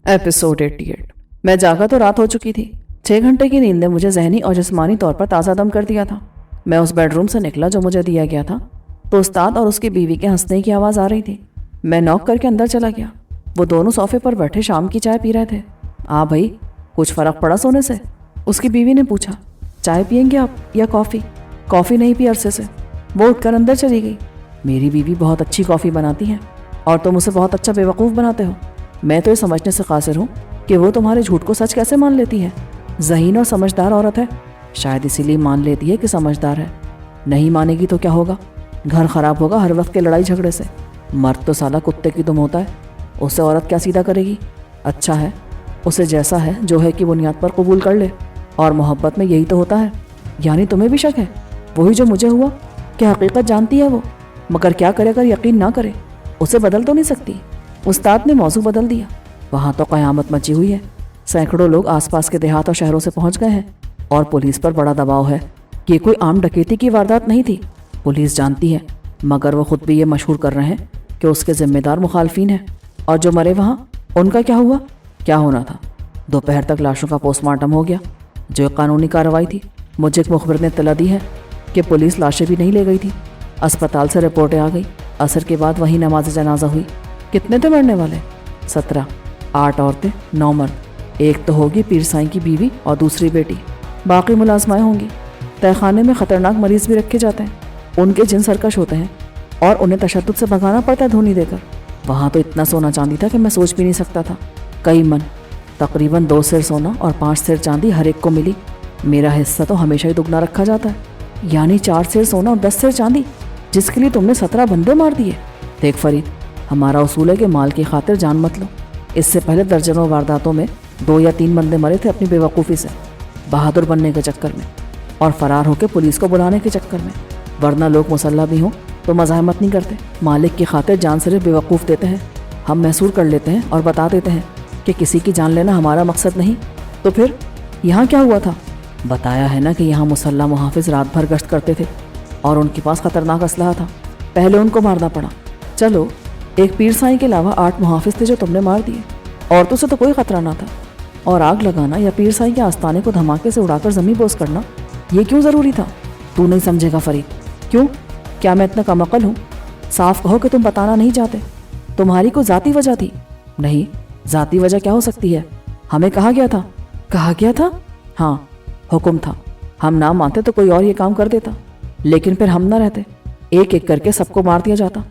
Episode 88। मैं जागा तो रात हो चुकी थी। 6 घंटे की नींद ने मुझे जहनी और जिस्मानी तौर पर ताज़ा दम कर दिया था। मैं उस बेडरूम से निकला जो मुझे दिया गया था तो उस्ताद और उसकी बीवी के हंसने की आवाज़ आ रही थी। मैं नॉक करके अंदर चला गया। वो दोनों सोफे पर बैठे शाम की चाय पी रहे थे। भाई, कुछ फ़र्क पड़ा सोने से? उसकी बीवी ने पूछा। चाय पियेंगे आप या कॉफ़ी? कॉफ़ी नहीं पी अरसे से। वो उठकर अंदर चली गई। मेरी बीवी बहुत अच्छी कॉफ़ी बनाती है और तुम उसे बहुत अच्छा बेवकूफ़ बनाते हो। मैं तो ये समझने से कासिर हूँ कि वो तुम्हारे झूठ को सच कैसे मान लेती है। ज़हीन और समझदार औरत है, शायद इसीलिए मान लेती है कि समझदार है। नहीं मानेगी तो क्या होगा? घर ख़राब होगा हर वक्त के लड़ाई झगड़े से। मर्द तो साला कुत्ते की दुम होता है, उसे औरत क्या सीधा करेगी? अच्छा है, उसे जैसा है जो है की बुनियाद पर कबूल कर ले। और मोहब्बत में यही तो होता है। यानी तुम्हें भी शक है? वही जो मुझे हुआ कि हकीकत जानती है वो, मगर क्या करे अगर यकीन ना करे? उसे बदल तो नहीं सकती। उस्ताद ने मौजू बदल दिया। वहाँ तो क़यामत मची हुई है। सैकड़ों लोग आसपास के देहात और शहरों से पहुँच गए हैं और पुलिस पर बड़ा दबाव है। ये कोई आम डकैती की वारदात नहीं थी, पुलिस जानती है, मगर वो खुद भी ये मशहूर कर रहे हैं कि उसके ज़िम्मेदार मुखालफिन हैं। और जो मरे वहाँ, उनका क्या हुआ? क्या होना था? दोपहर तक लाशों का पोस्टमार्टम हो गया, जो एक कानूनी कार्रवाई थी। मुझे एक मुखबिर ने इत्तला दी है कि पुलिस लाशें भी नहीं ले गई थी। अस्पताल से रिपोर्टें आ गई। असर के बाद वहीं नमाज जनाजा हुई। कितने थे मरने वाले? 17। 8 औरतें, 9 मर्द। एक तो होगी पीर साईं की बीवी और दूसरी बेटी, बाकी मुलाजमाएँ होंगी। तहखाने में ख़तरनाक मरीज़ भी रखे जाते हैं, उनके जिन सरकश होते हैं और उन्हें तशद्दुद से भगाना पड़ता है धोनी देकर। वहाँ तो इतना सोना चांदी था कि मैं सोच भी नहीं सकता था। कई मन, तकरीबन 2 सेर सोना और 5 सेर चांदी हर एक को मिली। मेरा हिस्सा तो हमेशा ही दुगना रखा जाता है, यानी 4 सेर सोना और 10 सेर चांदी, जिसके लिए तुमने 17 बंदे मार दिए। देख फरीद, हमारा उसूल है कि माल की खातिर जान मत लो। इससे पहले दर्जनों वारदातों में 2 या 3 बंदे मरे थे अपनी बेवकूफ़ी से, बहादुर बनने के चक्कर में और फरार होकर पुलिस को बुलाने के चक्कर में। वरना लोग मुसल्ला भी हों तो मज़ाहमत नहीं करते, मालिक की खातिर जान सिर्फ बेवकूफ़ देते हैं। हम महसूर कर लेते हैं और बता देते हैं कि किसी की जान लेना हमारा मकसद नहीं। तो फिर यहाँ क्या हुआ था? बताया है ना कि यहाँ मुसल्ला मुहाफिज रात भर गश्त करते थे और उनके पास ख़तरनाक असलहा था। पहले उनको मारना पड़ा। चलो, एक पीर साईं के अलावा 8 मुहाफिज थे जो तुमने मार दिए। औरतों से तो कोई ख़तरा ना था। और आग लगाना या पीर साईं के आस्ताने को धमाके से उड़ाकर ज़मीं बोस करना, ये क्यों ज़रूरी था? तू नहीं समझेगा फरीद। क्यों? क्या मैं इतना कमअक़ल हूँ? साफ कहो कि तुम बताना नहीं चाहते। तुम्हारी कोई ज़ाती वजह थी? नहीं, ज़ाती वजह क्या हो सकती है? हमें कहा गया था। कहा गया था? हाँ, हुक्म था। हम ना मानते तो कोई और ये काम कर देता, लेकिन फिर हम ना रहते, एक एक करके सबको मार दिया जाता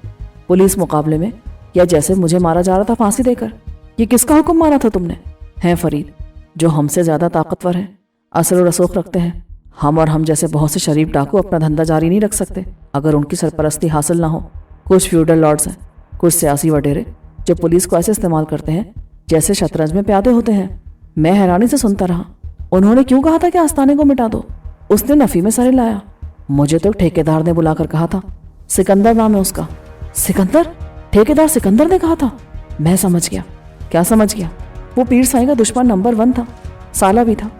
पुलिस मुकाबले में, या जैसे मुझे मारा जा रहा था फांसी देकर। ये किसका हुक्म मारा था तुमने? हैं फरीद, जो हमसे ज़्यादा ताकतवर हैं, असर और रसूख रखते हैं। हम और हम जैसे बहुत से शरीफ डाकू अपना धंधा जारी नहीं रख सकते अगर उनकी सरपरस्ती हासिल ना हो। कुछ फ्यूडल लॉर्ड्स हैं, कुछ सियासी वडेरे, जो पुलिस को ऐसे इस्तेमाल करते हैं जैसे शतरंज में प्यादे होते हैं। मैं हैरानी से सुनता रहा। उन्होंने क्यों कहा था कि आस्ताने को मिटा दो? उसने नफ़ी में सरे लाया। मुझे तो ठेकेदार ने बुलाकर कहा था। सिकंदर नाम है उसका। सिकंदर? ठेकेदार सिकंदर ने कहा था? मैं समझ गया। क्या समझ गया? वो पीर साईं का दुश्मन नंबर 1 था, साला भी था।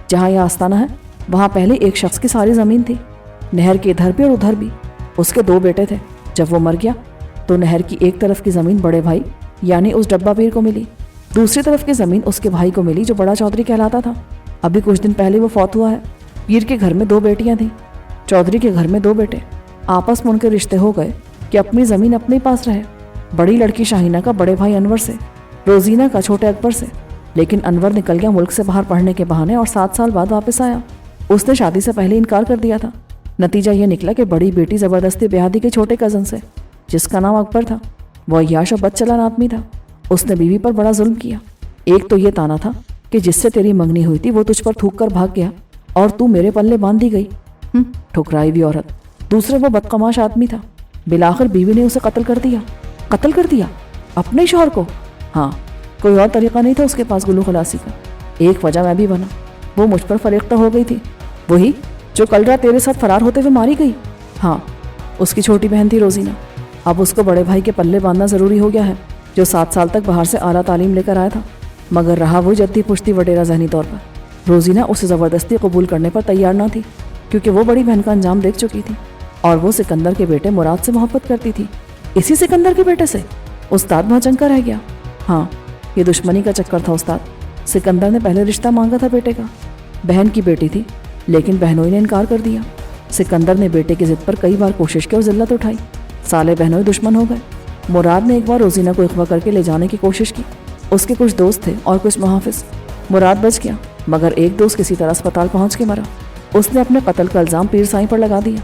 जहाँ यह आस्ताना है वहाँ पहले एक शख्स की सारी ज़मीन थी, नहर के इधर भी और उधर भी। उसके 2 बेटे थे। जब वो मर गया तो नहर की एक तरफ की ज़मीन बड़े भाई यानी उस डब्बा पीर को मिली, दूसरी तरफ की ज़मीन उसके भाई को मिली जो बड़ा चौधरी कहलाता था। अभी कुछ दिन पहले वो फौत हुआ है। पीर के घर में 2 बेटियाँ थीं, चौधरी के घर में 2 बेटे। आपस में उनके रिश्ते हो गए कि अपनी ज़मीन अपने पास रहे। बड़ी लड़की शाहीना का बड़े भाई अनवर से, रोजीना का छोटे अकबर से। लेकिन अनवर निकल गया मुल्क से बाहर पढ़ने के बहाने और 7 साल बाद वापस आया। उसने शादी से पहले इनकार कर दिया था। नतीजा ये निकला कि बड़ी बेटी ज़बरदस्ती ब्याह दी के छोटे कज़न से, जिसका नाम अकबर था। वो अय्याश और बदचलन आदमी था। उसने बीवी पर बड़ा जुल्म किया। एक तो ये ताना था कि जिससे तेरी मंगनी हुई थी वो तुझ पर थूक कर भाग गया और तू मेरे पल्ले बांध दी गई। ठुकराई हुई औरत। दूसरे वो बदकमाश आदमी था। बिलाखिर बीवी ने उसे कत्ल कर दिया। कत्ल कर दिया? अपने शौहर को? हाँ, कोई और तरीका नहीं था उसके पास गुलू खलासी का। एक वजह मैं भी बना। वो मुझ पर फरेख्ता हो गई थी, वही जो कल रात तेरे साथ फरार होते हुए मारी गई। हाँ, उसकी छोटी बहन थी रोजीना। अब उसको बड़े भाई के पल्ले बांधना ज़रूरी हो गया है, जो 7 साल तक बाहर से आला तालीम लेकर आया था, मगर रहा वो जद्दी पुश्ती वडेरा ज़हनी तौर पर। रोजीना उसे ज़बरदस्ती कबूल करने पर तैयार ना थी, क्योंकि वो बड़ी बहन का अंजाम देख चुकी थी और वो सिकंदर के बेटे मुराद से मोहब्बत करती थी। इसी सिकंदर के बेटे से? उस्ताद भौचंका रह गया। हाँ, ये दुश्मनी का चक्कर था उस्ताद। सिकंदर ने पहले रिश्ता मांगा था बेटे का, बहन की बेटी थी, लेकिन बहनोई ने इनकार कर दिया। सिकंदर ने बेटे की जिद पर कई बार कोशिश की और जिल्लत उठाई। साले बहनोई दुश्मन हो गए। मुराद ने एक बार रोजीना को अगवा करके ले जाने की कोशिश की। उसके कुछ दोस्त थे और कुछ मुहाफिज। मुराद बच गया, मगर एक दोस्त किसी तरह अस्पताल पहुंच के मरा। उसने अपने कत्ल का इल्ज़ाम पीर साईं पर लगा दिया।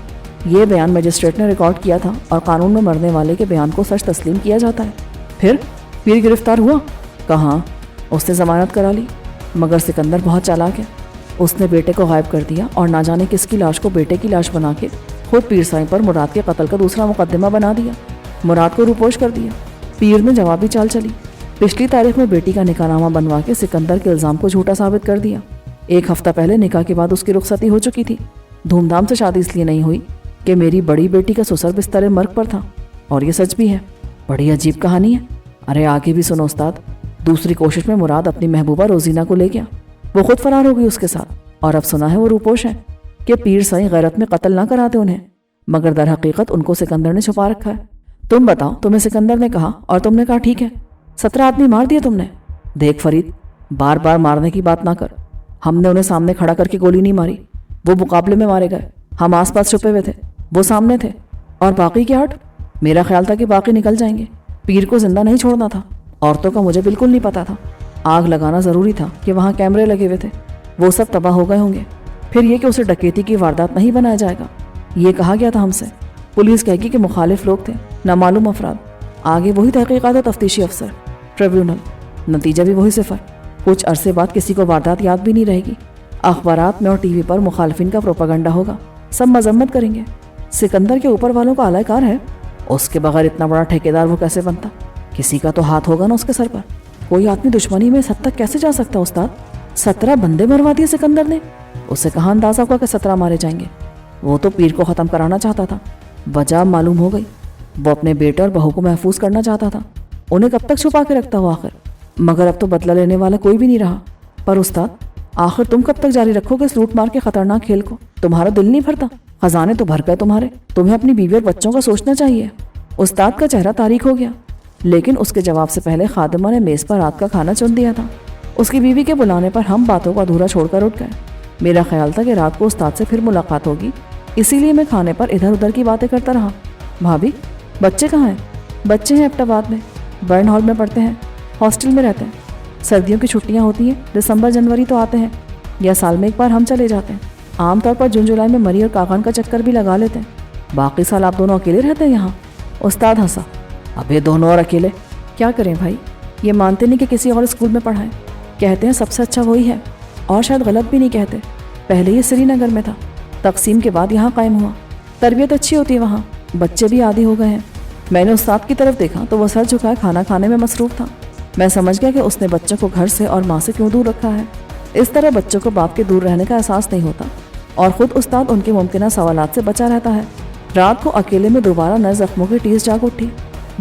ये बयान मजिस्ट्रेट ने रिकॉर्ड किया था और कानून में मरने वाले के बयान को सच तस्लीम किया जाता है। फिर पीर गिरफ्तार हुआ? कहाँ, उसने जमानत करा ली, मगर सिकंदर बहुत चालाक है। उसने बेटे को गायब कर दिया और ना जाने किसकी लाश को बेटे की लाश बना के खुद पीर साईं पर मुराद के कत्ल का दूसरा मुकदमा बना दिया। मुराद को रूपोश कर दिया। पीर ने जवाबी चाल चली। पिछली तारीख में बेटी का निकाहनामा बनवा के सिकंदर के इल्ज़ाम को झूठा साबित कर दिया। एक हफ्ता पहले निकाह के बाद उसकी रुखसती हो चुकी थी। धूमधाम से शादी इसलिए नहीं हुई कि मेरी बड़ी बेटी का ससुर बिस्तर मर्ग पर था। और ये सच भी है। बड़ी अजीब कहानी है। अरे आगे भी सुनो उस्ताद। दूसरी कोशिश में मुराद अपनी महबूबा रोजीना को ले गया। वो खुद फरार हो गई उसके साथ, और अब सुना है वो रूपोश है कि पीर साईं गैरत में कत्ल ना कराते उन्हें, मगर दर हकीकत उनको सिकंदर ने छुपा रखा है। तुम बताओ, तुम्हें सिकंदर ने कहा और तुमने कहा ठीक है। 17 आदमी मार दिए तुमने। देख फरीद, बार बार मारने की बात ना कर। हमने उन्हें सामने खड़ा करके गोली नहीं मारी, वो मुकाबले में मारे गए। हम आसपास छुपे हुए थे, वो सामने थे। और बाकी के 8? मेरा ख्याल था कि बाकी निकल जाएंगे। पीर को जिंदा नहीं छोड़ना था। औरतों का मुझे बिल्कुल नहीं पता था। आग लगाना ज़रूरी था कि वहाँ कैमरे लगे हुए थे, वो सब तबाह हो गए होंगे। फिर ये कि उसे डकैती की वारदात नहीं बनाया जाएगा, ये कहा गया था हमसे। पुलिस कहेगी कि मुखालिफ लोग थे, नामालूम अफराद। आगे वही तहकीकात और तफ्तीशी अफसर, ट्रिब्यूनल, नतीजा भी वही सिफर। कुछ अरसे बाद किसी को वारदात याद भी नहीं रहेगी। अखबारात में और टीवी पर मुखालिफिन का प्रोपागंडा होगा, सब मजम्मत करेंगे। सिकंदर के ऊपर वालों का आलाकार है, उसके बगैर इतना बड़ा ठेकेदार वो कैसे बनता? किसी का तो हाथ होगा ना उसके सर पर। कोई आदमी दुश्मनी में इस हद तक कैसे जा सकता उस्ताद? 17 बंदे मरवा दिए सिकंदर ने। उसे कहाँ अंदाजा हुआ कि 17 मारे जाएंगे? वो तो पीर को ख़त्म कराना चाहता था। वजह मालूम हो गई। वो अपने बेटे और बहू को महफूज करना चाहता था। उन्हें कब तक छुपा के रखता हो आखिर? मगर अब तो बदला लेने वाला कोई भी नहीं रहा। पर उस्ताद, आखिर तुम कब तक जारी रखोगे इस लूट मार के खतरनाक खेल को? तुम्हारा दिल नहीं भरता? खजाने तो भर गए तुम्हारे। तुम्हें अपनी बीवी और बच्चों का सोचना चाहिए। उस्ताद का चेहरा तारीख हो गया, लेकिन उसके जवाब से पहले खादिमा ने मेज़ पर रात का खाना चुन दिया था। उसकी बीवी के बुलाने पर हम बातों को अधूरा छोड़कर उठ गए। मेरा ख्याल था कि रात को उस्ताद से फिर मुलाकात होगी, इसीलिए मैं खाने पर इधर उधर की बातें करता रहा। भाभी, बच्चे कहाँ हैं? बच्चे हैं एबटाबाद में, बर्न हॉल में पढ़ते हैं, हॉस्टल में रहते हैं। सर्दियों की छुट्टियाँ होती हैं, दिसंबर जनवरी तो आते हैं, या साल में एक बार हम चले जाते हैं। आमतौर पर जून जुलाई में मरी और काकान का चक्कर भी लगा लेते हैं। बाकी साल आप दोनों अकेले रहते हैं यहाँ? उस्ताद हंसा। अब ये दोनों और अकेले क्या करें भाई? ये मानते नहीं कि किसी और स्कूल में पढ़ाएं। कहते हैं सबसे अच्छा वही है, और शायद गलत भी नहीं कहते। पहले ये श्रीनगर में था, तकसीम के बाद यहाँ कायम हुआ। तरबियत अच्छी होती है वहाँ, बच्चे भी आदी हो गए हैं। मैंने उस्ताद की तरफ देखा तो वो सर झुकाए खाना खाने में मसरूफ़ था। मैं समझ गया कि उसने बच्चों को घर से और माँ से क्यों दूर रखा है। इस तरह बच्चों को बाप के दूर रहने का एहसास नहीं होता, और ख़ुद उस्ताद उनके मुमकिन सवालात से बचा रहता है। रात को अकेले में दोबारा नए जख्मों की टीस जाग उठी।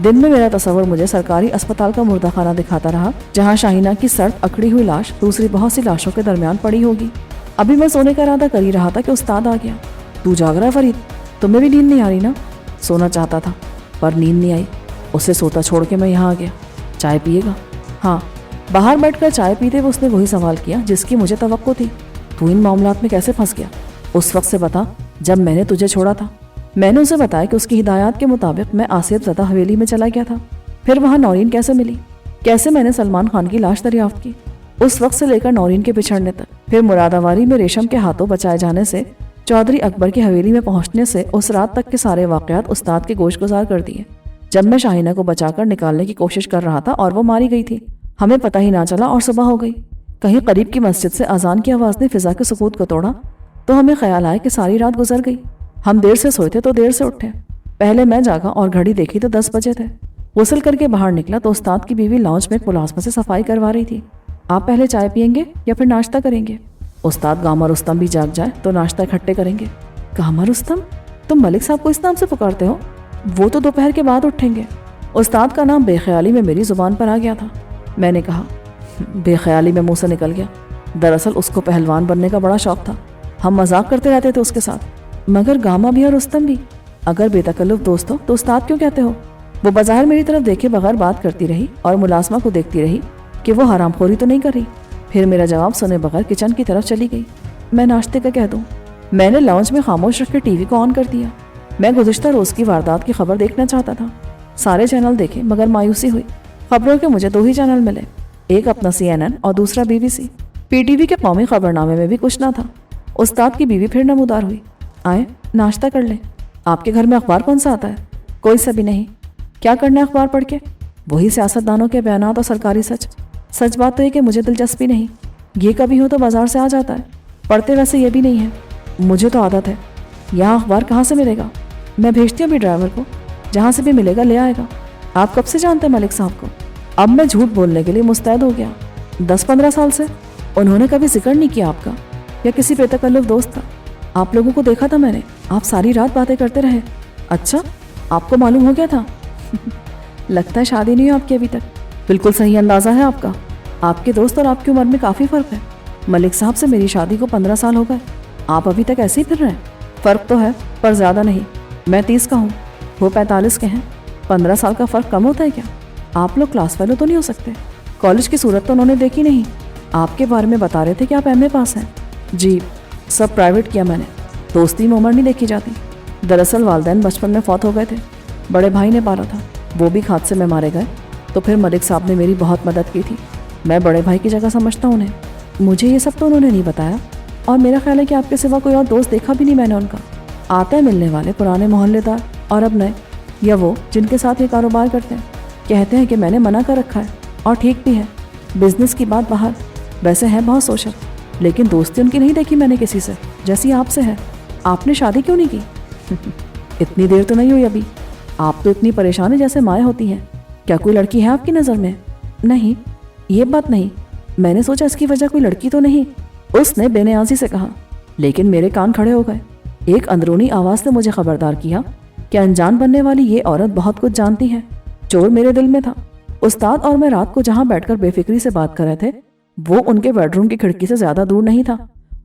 दिन में मेरा तस्वर मुझे सरकारी अस्पताल का मुर्दा खाना दिखाता रहा, जहाँ शाहीना की सर्द अकड़ी हुई लाश दूसरी बहुत सी लाशों के दरमियान पड़ी होगी। अभी मैं सोने का इरादा कर ही रहा था कि उस्ताद आ गया। तू जाग रहा है फरीद? तुम्हें भी नींद नहीं आ रही ना? सोना चाहता था पर नींद नहीं आई। उसे सोता छोड़ के मैं यहाँ आ गया। चाय पिएगा? हाँ। बाहर बैठकर चाय पीते हुए उसने वही सवाल किया जिसकी मुझे तवक्को थी। तू इन मामलात में कैसे फंस गया? उस वक्त से बता जब मैंने तुझे छोड़ा था। मैंने उसे बताया कि उसकी हिदायत के मुताबिक मैं आसिफ ज़दा हवेली में चला गया था। फिर वहाँ नौरीन कैसे मिली, कैसे मैंने सलमान खान की लाश दरियाफ्त की, उस वक्त से लेकर नौरीन के बिछड़ने तक, फिर मुरादाबादी में रेशम के हाथों बचाए जाने से चौधरी अकबर की हवेली में पहुंचने से उस रात तक के सारे वाक़यात उस्ताद के गोश गुजार कर दिए। जब मैं शाहीना को बचाकर निकालने की कोशिश कर रहा था और वो मारी गई थी, हमें पता ही ना चला और सुबह हो गई। कहीं करीब की मस्जिद से अजान की आवाज़ ने फिजा के सुकूत को तोड़ा तो हमें ख्याल आया कि सारी रात गुजर गई। हम देर से सोए थे तो देर से उठे। पहले मैं जागा और घड़ी देखी तो 10 बजे थे। गुस्ल करके बाहर निकला तो उस्ताद की बीवी लाउंज में एक मुलाजमा से सफाई करवा रही थी। आप पहले चाय पियेंगे या फिर नाश्ता करेंगे? उस्ताद गामा रुस्तम भी जाग जाए तो नाश्ता इकट्ठे करेंगे। गामा रुस्तम? तुम मलिक साहब को इस नाम से पुकारते हो? वो तो दोपहर के बाद उठेंगे। उस्ताद का नाम बेख्याली में मेरी जुबान पर आ गया था। मैंने कहा, बेख्याली में मुंह से निकल गया। दरअसल उसको पहलवान बनने का बड़ा शौक था। हम मजाक करते रहते थे उसके साथ। मगर गामा भी और रुस्तम भी, अगर बेतकल्लुफ दोस्त हो तो उस्ताद क्यों कहते हो? वो बाज़ार मेरी तरफ देखे बगैर बात करती रही और मुलाजमा को देखती रही। کہ وہ حرام خوری تو نہیں کر رہی؟ پھر میرا جواب سنے بغیر کچن کی طرف چلی گئی۔ میں ناشتے کا کہہ دوں؟ میں نے لاؤنج میں خاموش رکھ کے ٹی وی کو آن کر دیا۔ میں گزشتہ روز کی واردات کی خبر دیکھنا چاہتا تھا۔ سارے چینل دیکھے مگر مایوسی ہوئی۔ خبروں کے مجھے 2 ہی چینل ملے، ایک اپنا CNN اور دوسرا BBC۔ PTV کے قومی خبرنامے میں بھی کچھ نہ تھا۔ استاد کی بیوی پھر نمودار ہوئی۔ آئیں ناشتہ کر لیں۔ آپ کے گھر میں اخبار کون سا آتا ہے؟ کوئی سا بھی نہیں۔ کیا کرنا ہے اخبار پڑھ کے؟ وہی سیاستدانوں کے بیانات اور سرکاری سچ۔ سچ بات تو یہ کہ مجھے دلچسپی نہیں۔ یہ کبھی ہو تو بازار سے آ جاتا ہے، پڑھتے ویسے یہ بھی نہیں ہے۔ مجھے تو عادت ہے۔ یہاں اخبار کہاں سے ملے گا؟ میں بھیجتی ہوں بھی ڈرائیور کو، جہاں سے بھی ملے گا لے آئے گا۔ آپ کب سے جانتے ہیں ملک صاحب کو؟ اب میں جھوٹ بولنے کے لیے مستعد ہو گیا۔ 10-15 سال سے۔ انہوں نے کبھی ذکر نہیں کیا آپ کا یا کسی بے تکلف دوست کا؟ آپ لوگوں کو دیکھا تھا میں نے، آپ ساری رات باتیں کرتے رہے۔ اچھا، آپ کو معلوم ہو گیا تھا؟ لگتا ہے شادی نہیں ہے آپ کی ابھی تک۔ بالکل صحیح اندازہ ہے آپ کا۔ آپ کے دوست اور آپ کی عمر میں کافی فرق ہے۔ ملک صاحب سے میری شادی کو 15 سال ہو گئے، آپ ابھی تک ایسے ہی پھر رہے ہیں۔ فرق تو ہے پر زیادہ نہیں۔ میں 30 کا ہوں، وہ 45 کے ہیں۔ 15 سال کا فرق کم ہوتا ہے کیا؟ آپ لوگ کلاس فیلو تو نہیں ہو سکتے؟ کالج کی صورت تو انہوں نے دیکھی نہیں۔ آپ کے بارے میں بتا رہے تھے کہ آپ MA پاس ہیں۔ جی، سب پرائیویٹ کیا میں نے، دوستی میں عمر نہیں دیکھی جاتی۔ دراصل والدین بچپن میں فوت ہو گئے تھے، بڑے بھائی نے پالا تھا، وہ بھی حادثے میں مارے گئے، تو پھر ملک صاحب نے میری بہت مدد کی تھی۔ میں بڑے بھائی کی جگہ سمجھتا ہوں انہیں۔ مجھے یہ سب تو انہوں نے نہیں بتایا، اور میرا خیال ہے کہ آپ کے سوا کوئی اور دوست دیکھا بھی نہیں میں نے ان کا۔ آتے ہیں ملنے والے پرانے محلے دار اور اب نئے، یا وہ جن کے ساتھ یہ کاروبار کرتے ہیں۔ کہتے ہیں کہ میں نے منع کر رکھا ہے، اور ٹھیک بھی ہے، بزنس کی بات باہر۔ ویسے ہیں بہت سوشل، لیکن دوستی ان کی نہیں دیکھی میں نے کسی سے جیسی آپ سے ہے۔ آپ نے شادی کیوں نہیں کی؟ اتنی دیر تو نہیں ہوئی ابھی۔ آپ تو اتنی پریشان ہیں جیسے مائیں ہوتی ہیں۔ کیا کوئی لڑکی ہے آپ کی نظر میں؟ نہیں، یہ بات نہیں۔ میں نے سوچا اس کی وجہ کوئی لڑکی تو نہیں، اس نے بے نیازی سے کہا، لیکن میرے کان کھڑے ہو گئے۔ ایک اندرونی آواز نے مجھے خبردار کیا کہ انجان بننے والی یہ عورت بہت کچھ جانتی ہے۔ چور میرے دل میں تھا۔ استاد اور میں رات کو جہاں بیٹھ کر بے فکری سے بات کر رہے تھے، وہ ان کے بیڈ روم کی کھڑکی سے زیادہ دور نہیں تھا۔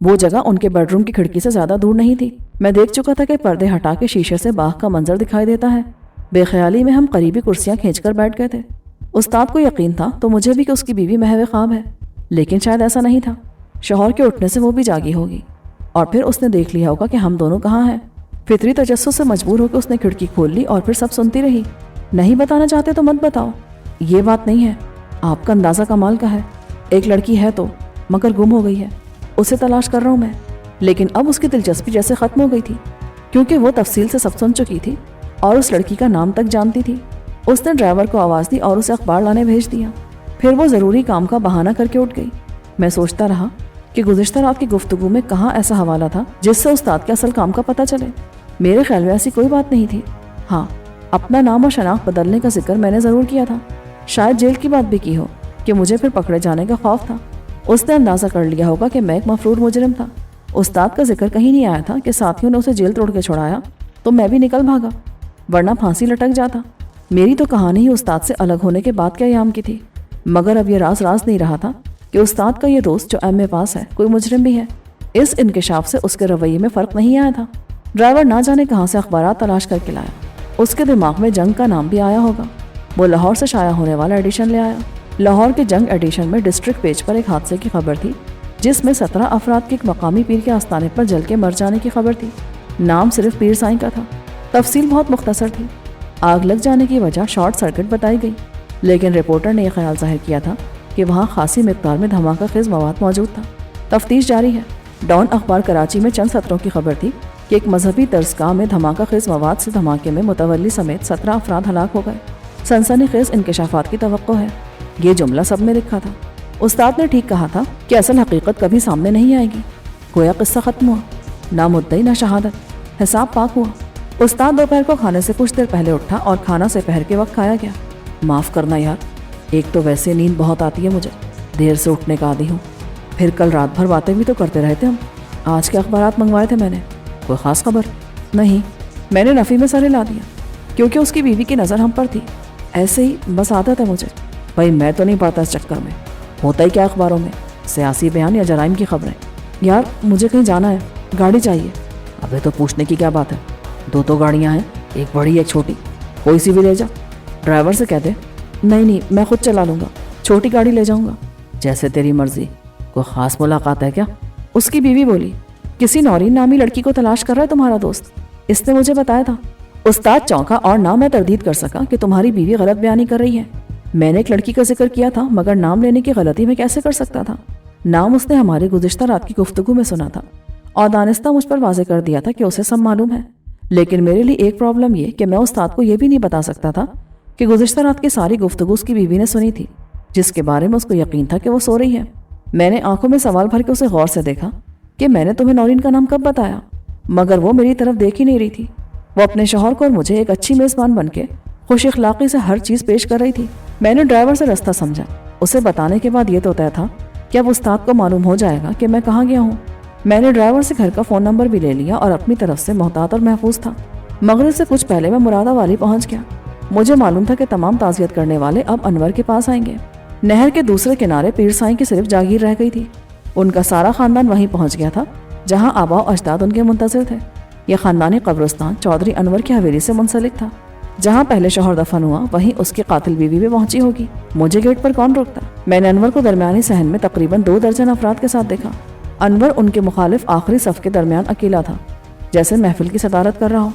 وہ جگہ ان کے بیڈ روم کی کھڑکی سے زیادہ دور نہیں تھی۔ میں دیکھ چکا تھا کہ پردے ہٹا کے شیشے سے باغ کا منظر دکھائی دیتا ہے۔ بے خیالی میں ہم قریبی کرسیاں کھینچ کر بیٹھ گئے تھے۔ استاد کو یقین تھا تو مجھے بھی کہ اس کی بیوی محو خواب ہے، لیکن شاید ایسا نہیں تھا۔ شوہر کے اٹھنے سے وہ بھی جاگی ہوگی، اور پھر اس نے دیکھ لیا ہوگا کہ ہم دونوں کہاں ہیں۔ فطری تجسس سے مجبور ہو کے اس نے کھڑکی کھول لی اور پھر سب سنتی رہی۔ نہیں بتانا چاہتے تو مت بتاؤ، یہ بات نہیں ہے۔ آپ کا اندازہ کمال کا ہے۔ ایک لڑکی ہے تو، مگر گم ہو گئی ہے، اسے تلاش کر رہا ہوں میں۔ لیکن اب اس کی دلچسپی جیسے ختم ہو گئی تھی، کیونکہ وہ تفصیل سے سب سن چکی تھی اور اس لڑکی کا نام تک جانتی تھی۔ اس نے ڈرائیور کو آواز دی اور اسے اخبار لانے بھیج دیا۔ پھر وہ ضروری کام کا بہانہ کر کے اٹھ گئی۔ میں سوچتا رہا کہ گزشتہ رات کی گفتگو میں کہاں ایسا حوالہ تھا جس سے استاد کے اصل کام کا پتہ چلے۔ میرے خیال میں ایسی کوئی بات نہیں تھی۔ ہاں، اپنا نام اور شناخت بدلنے کا ذکر میں نے ضرور کیا تھا۔ شاید جیل کی بات بھی کی ہو کہ مجھے پھر پکڑے جانے کا خوف تھا۔ اس نے اندازہ کر لیا ہوگا کہ میں ایک مفرور مجرم تھا۔ استاد کا ذکر کہیں نہیں آیا تھا کہ ساتھیوں نے اسے جیل توڑ کے چھڑایا تو میں بھی نکل بھاگا، ورنہ پھانسی لٹک جاتا۔ میری تو کہانی ہی استاد سے الگ ہونے کے بعد کے ایام کی تھی، مگر اب یہ راز نہیں رہا تھا کہ استاد کا یہ دوست جو MA پاس ہے کوئی مجرم بھی ہے۔ اس انکشاف سے اس کے رویے میں فرق نہیں آیا تھا۔ ڈرائیور نہ جانے کہاں سے اخبارات تلاش کر کے لایا۔ اس کے دماغ میں جنگ کا نام بھی آیا ہوگا۔ وہ لاہور سے شائع ہونے والا ایڈیشن لے آیا۔ لاہور کے جنگ ایڈیشن میں ڈسٹرکٹ پیج پر ایک حادثے کی خبر تھی جس میں 17 افراد کے ایک مقامی پیر کے آستانے پر جل کے مر جانے کی خبر تھی۔ نام صرف پیر سائیں کا تھا۔ تفصیل بہت مختصر تھی۔ آگ لگ جانے کی وجہ شارٹ سرکٹ بتائی گئی، لیکن رپورٹر نے یہ خیال ظاہر کیا تھا کہ وہاں خاصی مقدار میں دھماکہ خیز مواد موجود تھا۔ تفتیش جاری ہے۔ ڈان اخبار کراچی میں چند سطروں کی خبر تھی کہ ایک مذہبی درسگاہ میں دھماکہ خیز مواد سے دھماکے میں متولی سمیت 17 افراد ہلاک ہو گئے۔ سنسنی خیز انکشافات کی توقع ہے۔ یہ جملہ سب نے لکھا تھا۔ استاد نے ٹھیک کہا تھا کہ اصل حقیقت کبھی سامنے نہیں آئے گی۔ گویا قصہ ختم ہوا، نہ مدعی نہ شہادت، حساب پاک ہوا۔ استاد دوپہر کو کھانے سے کچھ دیر پہلے اٹھا اور کھانا سے پہر کے وقت کھایا گیا۔ معاف کرنا یار، ایک تو ویسے نیند بہت آتی ہے مجھے، دیر سے اٹھنے کا عادی ہوں، پھر کل رات بھر باتیں بھی تو کرتے رہتے ہم۔ آج کے اخبارات منگوائے تھے میں نے، کوئی خاص خبر نہیں؟ میں نے نفی میں سر ہلا دیا کیونکہ اس کی بیوی کی نظر ہم پر تھی۔ ایسے ہی بس عادت ہے مجھے، بھائی میں تو نہیں پڑھتا اس چکر میں۔ ہوتا ہی کیا اخباروں میں، سیاسی بیان یا جرائم کی خبریں۔ یار مجھے کہیں جانا ہے، گاڑی چاہیے۔ ابھی تو پوچھنے کی کیا بات ہے، 2 گاڑیاں ہیں، ایک بڑی ایک چھوٹی، کوئی سی بھی لے جا۔ ڈرائیور سے کہہ دے نہیں میں خود چلا لوں گا، چھوٹی گاڑی لے جاؤں گا؟ جیسے تیری مرضی. کوئی خاص ملاقات ہے کیا؟ اس کی بیوی بولی. کسی نورین نامی لڑکی کو تلاش کر رہا ہے تمہارا دوست، اس نے مجھے بتایا تھا. استاد چونکا اور نہ میں تردید کر سکا کہ تمہاری بیوی غلط بیانی کر رہی ہے. میں نے ایک لڑکی کا ذکر کیا تھا مگر نام لینے کی غلطی میں کیسے کر سکتا تھا؟ نام اس نے ہماری گزشتہ رات کی گفتگو میں سنا تھا اور دانستہ مجھ پر واضح کر دیا تھا کہ اسے سب معلوم ہے. لیکن میرے لیے ایک پرابلم یہ کہ میں استاد کو یہ بھی نہیں بتا سکتا تھا کہ گزشتہ رات کی ساری گفتگو اس کی بیوی نے سنی تھی، جس کے بارے میں اس کو یقین تھا کہ وہ سو رہی ہے. میں نے آنکھوں میں سوال بھر کے اسے غور سے دیکھا کہ میں نے تمہیں نورین کا نام کب بتایا، مگر وہ میری طرف دیکھ ہی نہیں رہی تھی. وہ اپنے شوہر کو اور مجھے ایک اچھی میزبان بن کے خوش اخلاقی سے ہر چیز پیش کر رہی تھی. میں نے ڈرائیور سے رستہ سمجھا. اسے بتانے کے بعد یہ تو طے تھا کہ اب استاد کو معلوم ہو جائے گا کہ میں کہاں گیا ہوں. میں نے ڈرائیور سے گھر کا فون نمبر بھی لے لیا اور اپنی طرف سے محتاط اور محفوظ تھا. مغرب سے کچھ پہلے میں مرادہ والی پہنچ گیا. مجھے معلوم تھا کہ تمام تعزیت کرنے والے اب انور کے پاس آئیں گے. نہر کے دوسرے کنارے پیر سائیں کی صرف جاگیر رہ گئی تھی. ان کا سارا خاندان وہیں پہنچ گیا تھا جہاں آبا و اجداد ان کے منتظر تھے. یہ خاندانی قبرستان چودھری انور کی حویلی سے منسلک تھا. جہاں پہلے شوہر دفن ہوا وہیں اس کی قاتل بیوی بھی پہنچی ہوگی. مجھے گیٹ پر کون روکتا؟ میں نے انور کو درمیانی صحن میں تقریباً 2 درجن افراد کے ساتھ دیکھا. انور ان کے مخالف آخری صف کے درمیان اکیلا تھا، جیسے محفل کی صدارت کر رہا ہو.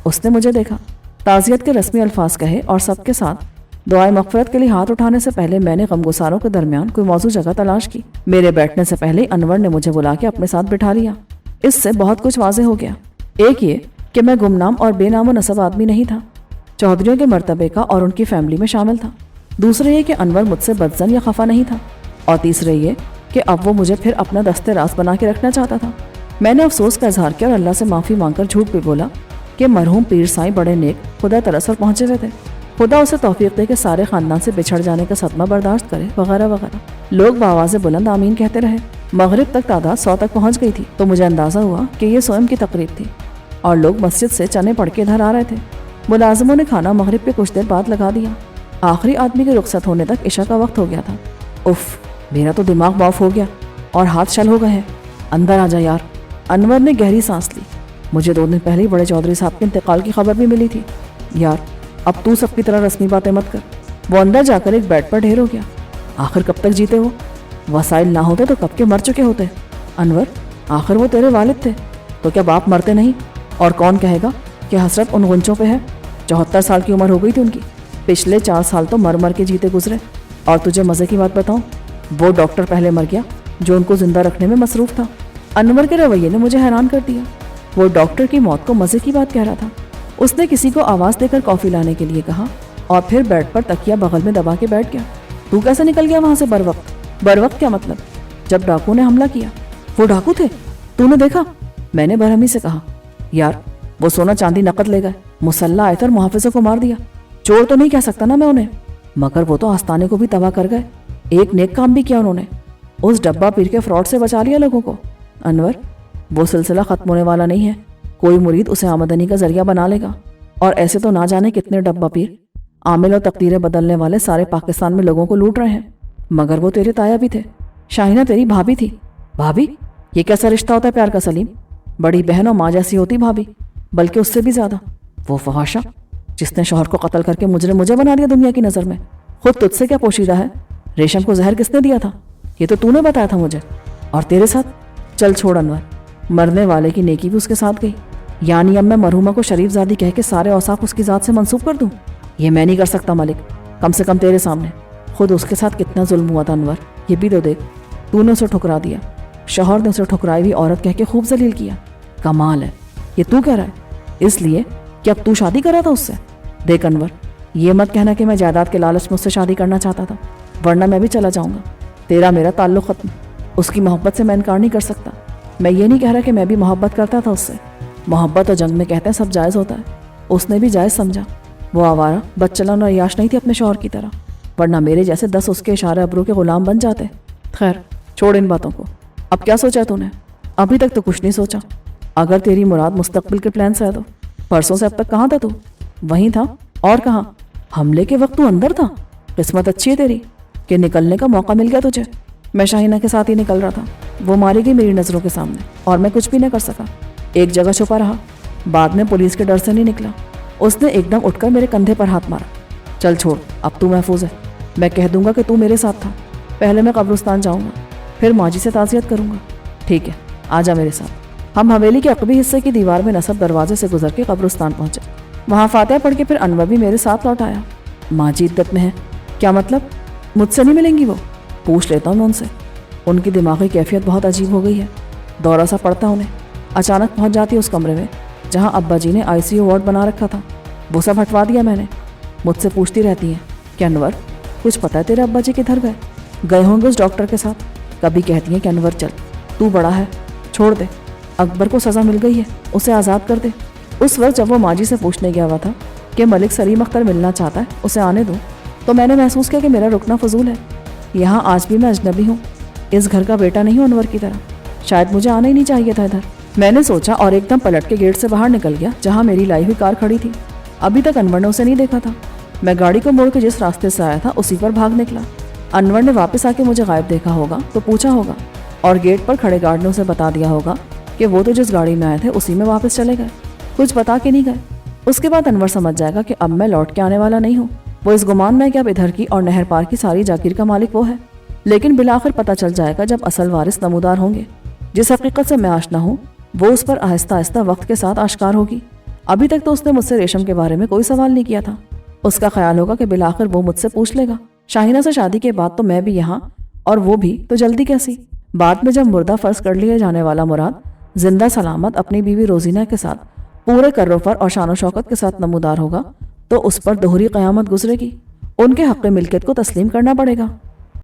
اس نے مجھے دیکھا، تعزیت کے رسمی الفاظ کہے اور سب کے ساتھ دعائے مغفرت کے لیے ہاتھ اٹھانے سے پہلے میں نے غمگساروں کے درمیان کوئی موزوں جگہ تلاش کی. میرے بیٹھنے سے پہلے انور نے مجھے بلا کے اپنے ساتھ بٹھا لیا. اس سے بہت کچھ واضح ہو گیا. ایک یہ کہ میں گمنام اور بے نام و نسب آدمی نہیں تھا، چودھریوں کے مرتبے کا اور ان کی فیملی میں شامل تھا. دوسرے یہ کہ انور مجھ سے بدظن یا خفا نہیں تھا. اور تیسرے یہ کہ اب وہ مجھے پھر اپنا دستے راست بنا کے رکھنا چاہتا تھا. میں نے افسوس کا اظہار کیا اور اللہ سے معافی مانگ کر جھوٹ بھی بولا کہ مرحوم پیر سائیں بڑے نیک خدا ترس پر پہنچے ہوئے تھے. خدا اسے توفیق دے کہ سارے خاندان سے بچھڑ جانے کا صدمہ برداشت کرے وغیرہ وغیرہ. لوگ بآواز بلند آمین کہتے رہے. مغرب تک تعداد 100 تک پہنچ گئی تھی تو مجھے اندازہ ہوا کہ یہ سوئم کی تقریب تھی اور لوگ مسجد سے چنے پڑھ کے ادھر آ رہے تھے. ملازموں نے کھانا مغرب پہ کچھ دیر بعد لگا دیا. آخری آدمی کے رخصت ہونے تک عشاء کا وقت ہو گیا تھا. اف، میرا تو دماغ معاف ہو گیا اور ہاتھ شل ہو گئے ہیں. اندر آ جا یار. انور نے گہری سانس لی. مجھے 2 دن پہلے ہی بڑے چودھری صاحب کے انتقال کی خبر بھی ملی تھی. یار اب تو سب کی طرح رسمی باتیں مت کر. وہ اندر جا کر ایک بیڈ پر ڈھیر ہو گیا. آخر کب تک جیتے ہو؟ وسائل نہ ہوتے تو کب کے مر چکے ہوتے. انور، آخر وہ تیرے والد تھے تو کیا باپ مرتے نہیں؟ اور کون کہے گا کہ حسرت ان غنچوں پہ ہے؟ 74 سال کی عمر ہو گئی تھی ان کی. پچھلے 4 سال تو مر مر کے جیتے گزرے. اور تجھے مزے کی بات بتاؤں، وہ ڈاکٹر پہلے مر گیا جو ان کو زندہ رکھنے میں مصروف تھا. انور کے رویے نے مجھے حیران کر دیا. وہ ڈاکٹر کی موت کو مزے کی بات کہہ رہا تھا. اس نے کسی کو آواز دے کر کافی لانے کے لیے کہا اور پھر بیڈ پر تکیا بغل میں دبا کے بیٹھ گیا. تو کیسے نکل گیا وہاں سے بر وقت؟ بر وقت کیا مطلب؟ جب ڈاکو نے حملہ کیا. وہ ڈاکو تھے؟ تو نے دیکھا؟ میں نے برہمی سے کہا. یار وہ سونا چاندی نقد لے گئے، مسلح آئے تھے اور محافظوں کو مار دیا. چور تو نہیں کہہ سکتا نا میں انہیں، مگر وہ تو آستانے کو بھی تباہ کر گئے. ایک نیک کام بھی کیا انہوں نے، اس ڈبہ پیر کے فراڈ سے بچا لیا لوگوں کو. انور، وہ سلسلہ ختم ہونے والا نہیں ہے. کوئی مرید اسے آمدنی کا ذریعہ بنا لے گا. اور ایسے تو نہ جانے کتنے ڈبہ پیر عامل اور تقدیریں بدلنے والے سارے پاکستان میں لوگوں کو لوٹ رہے ہیں. مگر وہ تیرے تایا بھی تھے. شاہینہ تیری بھابھی تھی. بھابھی؟ یہ کیسا رشتہ ہوتا ہے پیار کا سلیم؟ بڑی بہن اور ماں جیسی ہوتی بھابھی، بلکہ اس سے بھی زیادہ. وہ فحاشہ جس نے شوہر کو قتل کر کے مجرم مجھے بنا دیا دنیا کی نظر میں. خود تجھ سے کیا پوشیدہ ہے؟ ریشم کو زہر کس نے دیا تھا؟ یہ تو نے بتایا تھا مجھے. اور تیرے ساتھ؟ چل چھوڑ انور، مرنے والے کی نیکی بھی اس کے ساتھ گئی. یعنی اب میں مرحومہ کو شریف زادی کہہ کے سارے اوصاف اس کی ذات سے منسوب کر دوں؟ یہ میں نہیں کر سکتا ملک، کم سے کم تیرے سامنے. خود اس کے ساتھ کتنا ظلم ہوا تھا انور، یہ بھی تو دیکھ. تو نے اسے ٹھکرا دیا، شوہر نے اسے ٹھکرائی ہوئی عورت کہہ کے خوب ذلیل کیا. کمال ہے. یہ تو کہہ رہا ہے اس لیے کہ اب تو شادی کرا تھا اس سے؟ دیکھ انور، یہ مت کہنا کہ میں جائیداد کے لالچ میں اس سے شادی کرنا چاہتا تھا، ورنہ میں بھی چلا جاؤں گا. تیرا میرا تعلق ختم. اس کی محبت سے میں انکار نہیں کر سکتا. میں یہ نہیں کہہ رہا کہ میں بھی محبت کرتا تھا اس سے. محبت اور جنگ میں کہتے ہیں سب جائز ہوتا ہے. اس نے بھی جائز سمجھا. وہ آوارہ بدچلن اور عیاش نہیں تھی اپنے شوہر کی طرح، ورنہ میرے جیسے 10 اس کے اشارے ابرو کے غلام بن جاتے. خیر چھوڑ ان باتوں کو. اب کیا سوچا تو نے؟ ابھی تک تو کچھ نہیں سوچا. اگر تیری مراد مستقبل کے پلانس ہے تو پرسوں سے اب تک کہاں تھا تو؟ وہیں تھا. اور کہاں؟ حملے کے وقت تو اندر تھا. قسمت اچھی ہے تیری کہ نکلنے کا موقع مل گیا تجھے. میں شاہینہ کے ساتھ ہی نکل رہا تھا، وہ ماری گئی میری نظروں کے سامنے اور میں کچھ بھی نہ کر سکا. ایک جگہ چھپا رہا، بعد میں پولیس کے ڈر سے نہیں نکلا. اس نے ایک دم اٹھ کر میرے کندھے پر ہاتھ مارا. چل چھوڑ، اب تو محفوظ ہے. मैं कह दूंगा कि तू मेरे साथ था। पहले मैं कब्रिस्तान जाऊंगा, फिर माँ जी से ताज़ियत करूंगा। ठीक है, आ जा मेरे साथ। हम हवेली के अकबी हिस्से की दीवार में नसब दरवाजे से गुजर के कब्रिस्तान पहुंचे। वहाँ फातिहा पढ़ के फिर अनवर भी मेरे साथ लौट आया। माँ जी इद्दत में है। क्या मतलब? मुझसे नहीं मिलेंगी वो? पूछ लेता हूँ मैं उनसे। उनकी दिमागी कैफियत बहुत अजीब हो गई है। दौरा सा पड़ता उन्हें। अचानक पहुंच जाती उस कमरे में जहां अब्बा जी ने आईसीयू वार्ड बना रखा था। वो सब हटवा दिया मैंने। मुझसे पूछती रहती हैं कि अनवर, कुछ पता है तेरे अब्बा जी किधर गए? गए होंगे उस डॉक्टर के साथ। कभी कहती हैं कि अनवर चल, तू बड़ा है, छोड़ दे, अकबर को सज़ा मिल गई है, उसे आज़ाद कर दे। उस वक्त जब वो माँ जी से पूछने गया हुआ था कि मलिक सलीम अख्तर मिलना चाहता है, उसे आने दूँ, तो मैंने महसूस किया कि मेरा रुकना फजूल है। यहाँ आज भी मैं अजनबी हूँ, इस घर का बेटा नहीं हूँ अनवर की तरह। शायद मुझे आना ही नहीं चाहिए था इधर। मैंने सोचा और एकदम पलट के गेट से बाहर निकल गया जहाँ मेरी लाई हुई कार खड़ी थी। अभी तक अनवर ने उसे नहीं देखा था। मैं गाड़ी को मोड़ के जिस रास्ते से आया था उसी पर भाग निकला। अनवर ने वापस आके मुझे गायब देखा होगा तो पूछा होगा, और गेट पर खड़े गार्ड ने उसे बता दिया होगा कि वो तो जिस गाड़ी में आए थे उसी में वापस चले गए, कुछ बता के नहीं गए। उसके बाद अनवर समझ जाएगा कि अब मैं लौट के आने वाला नहीं हूँ। वो इस गुमान में कि अब इधर की और नहर पार की सारी जागीर का मालिक वो है। लेकिन बिलाखिर पता चल जाएगा जब असल वारिस नमूदार होंगे। जिस हकीकत से मैं आशना हूँ वो उस पर आहिस्ता आहिस्ता वक्त के साथ आश्कार होगी। अभी तक तो उसने मुझसे रेशम के बारे में कोई सवाल नहीं किया था। उसका ख्याल होगा कि बिलाखिर वो मुझसे पूछ लेगा। शाहीना से शादी के बाद तो मैं भी यहाँ, और वो भी, तो जल्दी कैसी? बाद में जब मुर्दा फर्ज कर लिए जाने वाला मुराद जिंदा सलामत अपनी बीवी रोजीना के साथ पूरे कर्रोफर और शान शौकत के साथ नमूदार होगा तो उस पर दोहरी क़यामत गुजरेगी। उनके हक़ मिल्कियत को तस्लीम करना पड़ेगा।